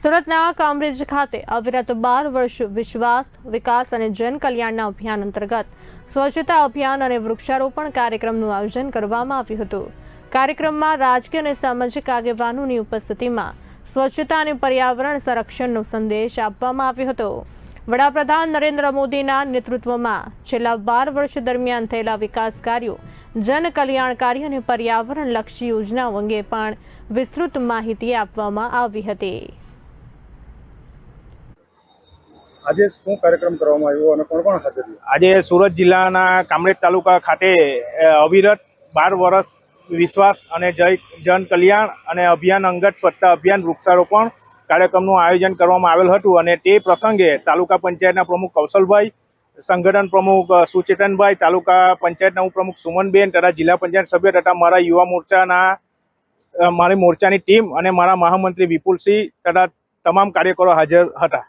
સુરતના કામરેજ ખાતે અવિરત 12 વર્ષ વિશ્વાસ, વિકાસ અને જન કલ્યાણના અભિયાન અંતર્ગત સ્વચ્છતા અભિયાન અને વૃક્ષારોપણ કાર્યક્રમનું આયોજન કરવામાં આવ્યું હતું। કાર્યક્રમમાં રાજકીય અને સામાજિક આગેવાનોની ઉપસ્થિતિમાં સ્વચ્છતા અને પર્યાવરણ સંરક્ષણનો સંદેશ આપવામાં આવ્યો હતો। વડાપ્રધાન નરેન્દ્ર મોદીના નેતૃત્વમાં છેલ્લા 12 વર્ષ દરમિયાન થયેલા વિકાસ કાર્યો, જન કલ્યાણકારી અને પર્યાવરણલક્ષી યોજનાઓ અંગે પણ વિસ્તૃત માહિતી આપવામાં આવી હતી। આજે શું કાર્યક્રમ કરવામાં આવ્યો અને કોણ કોણ હાજર રહ્યું? આજે સુરત જિલ્લાના કામરેજ તાલુકા ખાતે અવિરત 12 વર્ષ વિશ્વાસ અને જન કલ્યાણ અને અભિયાન અંગત સ્વચ્છતા અભિયાન વૃક્ષારોપણ કાર્યક્રમનું આયોજન કરવામાં આવેલ હતું અને તે પ્રસંગે તાલુકા પંચાયતના પ્રમુખ કૌશલભાઈ, સંગઠન પ્રમુખ સુચેતનભાઈ, તાલુકા પંચાયતના ઉપપ્રમુખ સુમનબેન તથા જિલ્લા પંચાયત સભ્ય તથા મારા યુવા મોરચાની ટીમ અને મારા મહામંત્રી વિપુલસિંહ તથા તમામ કાર્યકરો હાજર હતા।